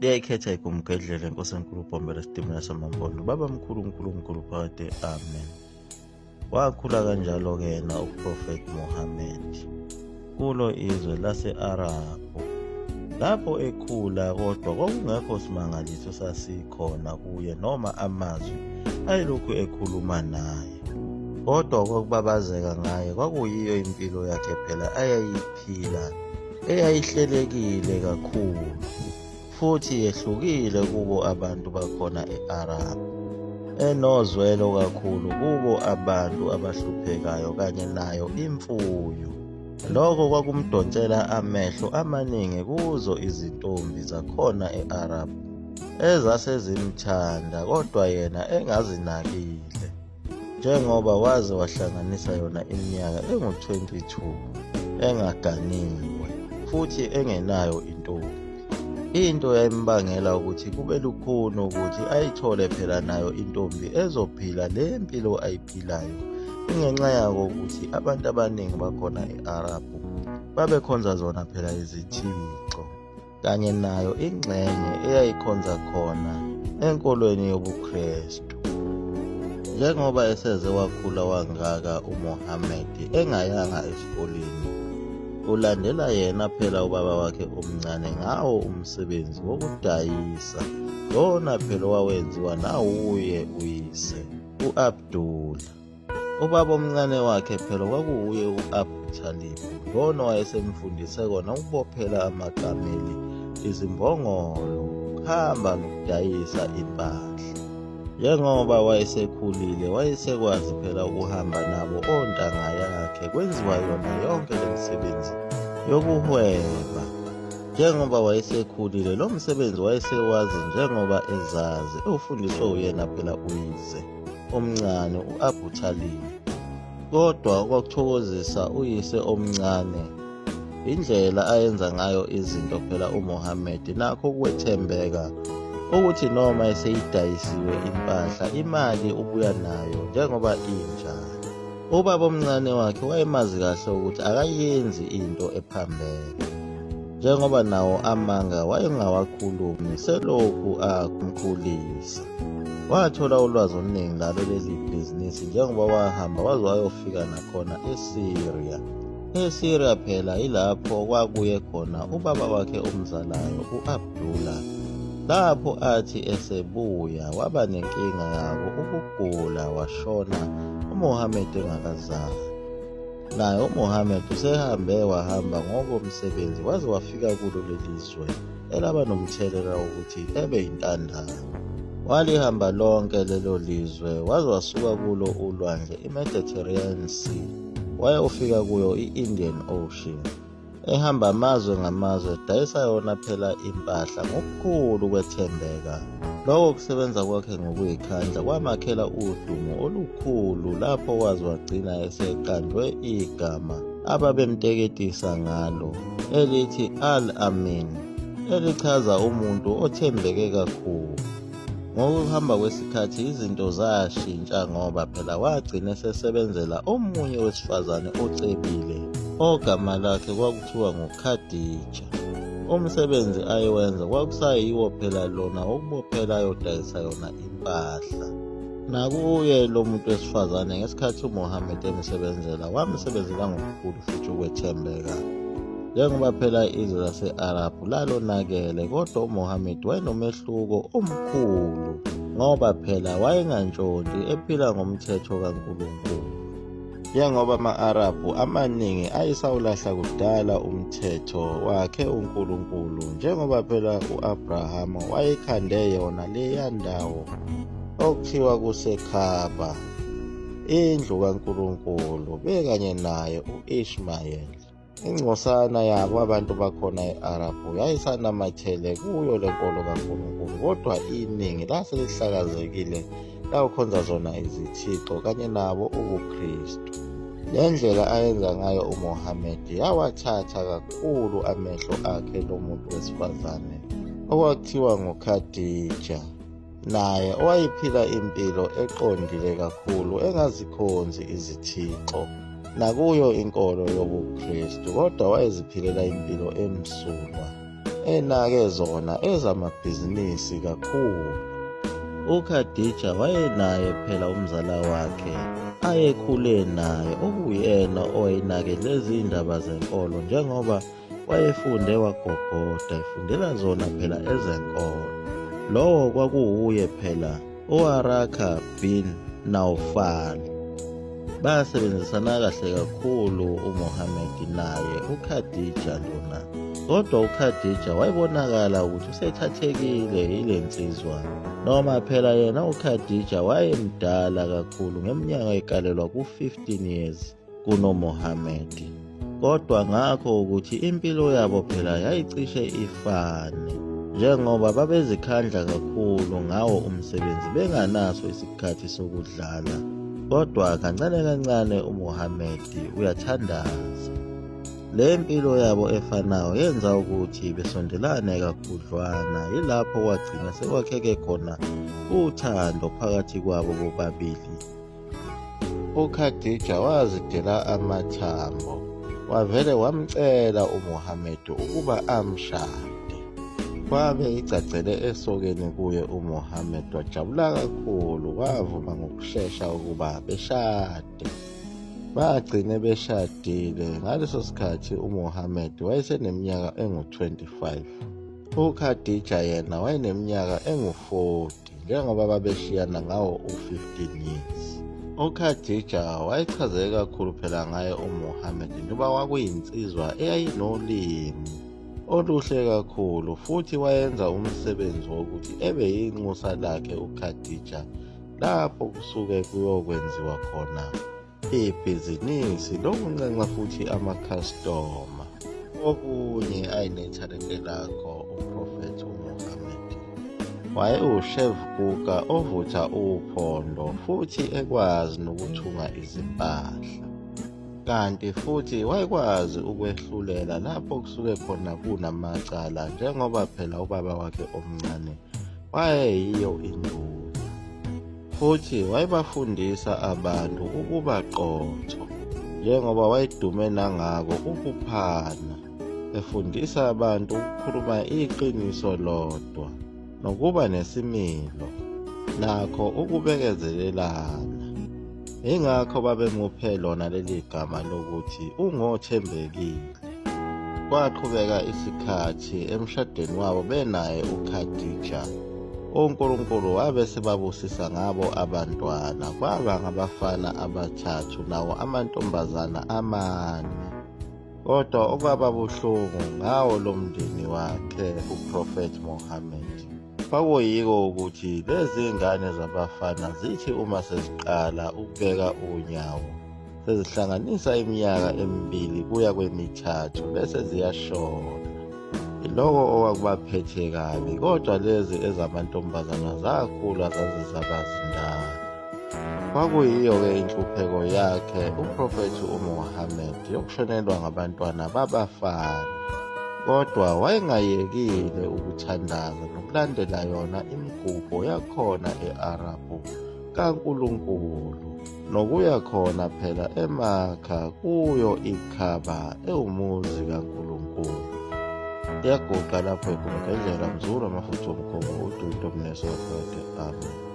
liyayikhetha igumgedlela Nkosi enkulu Bombela Sitimela Samambondo Baba mkhulu phakade amen. Wakhula kanjalo-ke yena uProfeti Muhammad kulo izwe lase-Arabhu. Lapho ekhula kodwa kwakungekho simangaliso sasikhona kuye noma amazwi ayelokhu ekhuluma naye, kodwa okubabazeka ngaye kwakuyiyo impilo yakhe phela ayayiphila eyayihlelekile kakhulu futhi yehlukile kubo abantu bakhona e-Arabhu, enozwelo kakhulu kubo abantu abahluphekayo kanye nayo imfuyo. Lokho kwakumdonsela amehlo amaningi kuzo izintombi zakhona e-Arabhu ezasezimthanda kodwa yena engazinakile, njengoba waze wahlanganisa yona iminyaka engu-22 engaganiwe futhi engenayo intombi. Into yayimbangela ukuthi kube lukhuni ukuthi ayithole phela nayo intombi ezophila le mpilo ayiphilayo, ingenxa yako ukuthi abantu abaningi bakhona e-Arabhu babekhonza zona phela izithixo, kanye nayo ingxenye eyayikhonza khona enkolweni yobuKristu. Njengoba eseze wakhula wangaka uMuhammad engayanga esikoleni, ulandela yena phela ubaba wakhe omncane ngawo umsebenzi wokudayisa lona phela owawenziwa nawuye uyise u-Abdullah. Ubaba omncane wakhe phela kwakuwuye u-Abu Talib, lona wayesemfundise kona ukubophela amakameli, izimbongolo, ukuhamba nokudayisa impahla. Njengoba wayesekhulile wayesekwazi phela ukuhamba nabo ontanga yakhe kwenziwa yona yonke le misebenzi yokuhweba. Njengoba wayesekhulile lo msebenzi wayesewazi njengoba ezazi ufundiswe uyena phela uyise omncane u-Abu Talib. Kodwa okwakuthokozisa uyise omncane indlela ayenza ngayo izinto phela uMuhammad nakho kwethembeka ukuthi noma eseyidayisiwe impahla imali ubuya nayo njengoba injalo. Ubaba omncane wakhe wayemazi kahle ukuthi akayenzi into ephambene, njengoba nawo amanga wayengawakhulumi selokhu akumkhulisa. Wathola ulwazi oluningi ngalo leli bhizinisi njengoba wahamba waze wayofika nakhona eSyria. ESyria phela ilapho kwakuye khona ubaba wakhe omzalayo u-Abdullah. Lapho athi esebuya waba nenkinga yabo ukugula washona uMuhammad engakazali. Naye uMuhammad usehambe wahamba ngokomsebenzi waze wafika kulo lelizwe elaba nomthelela wokuthi ebe yintandane. Walihamba lonke lelo lizwe waze wasuka kulo ulwandle iMediterranean Sea wayofika kuyo i-Indian Ocean, ehamba amazwe ngamazwe edayisa yona phela impahla ngokukhulu kwethembeka. Lokho kusebenza kwakhe ngokuyikhandla kwamakhela udumo olukhulu lapho waze wagcina eseqanjwe igama ababemteketisa ngalo elithi Al-Amin, elichaza umuntu othembeke kakhulu. Ngokuhamba kwesikhathi izinto zashintsha ngoba phela wagcina esesebenzela omunye wesifazane ocebile ogama lakhe kwakuthiwa nguKhadija. Umsebenzi ayewenza kwakusayiwo phela lona wokubophela ayodayisa yona impahla. Nakuye lo muntu wesifazane ngesikhathi uMuhammad emsebenzela wamsebenzela ngokukhulu futhi ukwethembeka. Njengoba phela izwe lase-Arabhu lalonakele, kodwa uMuhammad wayenomehluko omkhulu ngoba phela wayengantshonti ephila ngomthetho kaNkulunkulu. Njengoba ama-Arabhu amaningi ayesawulahla kudala umthetho wakhe uNkulunkulu, njengoba phela u-Abrahama wayekhande yona leya ndawo okuthiwa kuseKhaba, indlu kaNkulunkulu, bekanye naye u-Ishmayeli. Ingcosana yabo abantu bakhona e-Arabhu yayisanamathele kuyo le nkolo kaNkulunkulu, kodwa iningi laselihlakazekile lawukhonza zona izithixo kanye nabo ubuKristu. Le ndlela ayenza ngayo uMuhammad yawathatha kakhulu amehlo akhe lo muntu wesifazane okwakuthiwa nguKhadija, naye owayiphila impilo eqondile kakhulu engazikhonzi izithixo nakuyo inkolo yobuKristu, kodwa wayeziphilela impilo emsulwa enake zona ezamabhizinisi kakhulu. UKhadija wayenaye phela umzala wakhe ayekhule naye okuyena owayinake lezi ndaba zenkolo njengoba wayefunde wagogoda efundela zona phela ezenkolo. Lowo kwakuwuye phela uWaraka bin Nawfal. Basebenzisana kahle kakhulu uMuhammad naye uKhadija lona. Kodwa uKhadija wayebonakala ukuthi usethathekile yile nsizwa, noma phela yena uKhadija wayemdala kakhulu ngeminyaka ekalelwa ku-15 years kunoMuhammad. Kodwa ngakho ukuthi impilo yabo phela yayicishe ifane njengoba babezikhandla kakhulu ngawo umsebenzi benganaso isikhathi sokudlala. Kodwa kancane kancane uMuhammad uyathandaza. Le mpilo yabo efanayo yenza ukuthi besondelane kakhudlwana, yilapho kwagcina sekwakheke khona uthando phakathi kwabo bobabili. uKhadija wazidela amathambo, wavele wamcela uMuhammad ukuba amshade. Kwabe icacele esokeni kuye uMuhammad wajabula kakhulu, wavuma ngokushesha ukuba beshade. Bagcine beshadile. Ngaleso sikhathi uMuhammad wayeseneminyaka engu-25, uKhadija yena wayeneminyaka engu-40 njengoba babeshiyana ngawo u-15 years. uKhadija wayechaze kakhulu phela ngaye uMuhammad njengoba wakuyinsizwa eyayinolimi oluhle kakhulu, futhi wayenza umsebenzi wokuthi ebe yinxusa lakhe uKhadija lapho kusuke kuyokwenziwa khona ibhizinisi lokuncenca futhi amakhastoma. Okunye ayinethalente lakho uProfethi uMuhammad, wayewuchef cooker ovutha uphondo futhi ekwazi nokuthunga izimpahla, kanti futhi wayekwazi ukwehlulela lapho kusuke khona kunamacala njengoba phela ubaba wakhe omncane wayeyiyo induna. Futhi wayebafundisa abantu ukuba qotho njengoba wayedume nangabo ukuphana, efundisa abantu ukukhuluma iqiniso lodwa nokuba nesimilo nakho ukubekezelelana. Ingakho babemuphe lona leli gama lokuthi ungothembekile. Kwaqhubeka isikhathi emshadweni wabo benaye uKhadija. uNkulunkulu wabe sebabusisa ngabo abantwana, kwaba ngabafana abathathu nawo amantombazana 4. Kodwa okwaba buhlungu ngawo lo mndeni wakhe uProfethi Muhammad kwakuyiko ukuthi lezi ngane zabafana zithi uma seziqala ukubeka unyawo sezihlanganisa iminyaka 2 kuya kwe-3 bese ziyashona. Iloko owakubaphethe kabi, kodwa lezi ezamantombazana zakhula zazizabazindala. Kwakuyiyo-ke inhlupheko yakhe uProfethi uMuhammad yokushonelwa ngabantwana babafana, kodwa wayengayekile ukuthandaza nokulandela yona imigubho yakhona e-Arabhu kaNkulunkulu, nokuya khona phela eMakha kuyo iKhaba ewumuzi kaNkulunkulu. Yaguqa lapho ekhona ngendlela mzulu amafutha omkhulu uDudo Mneso. Amen.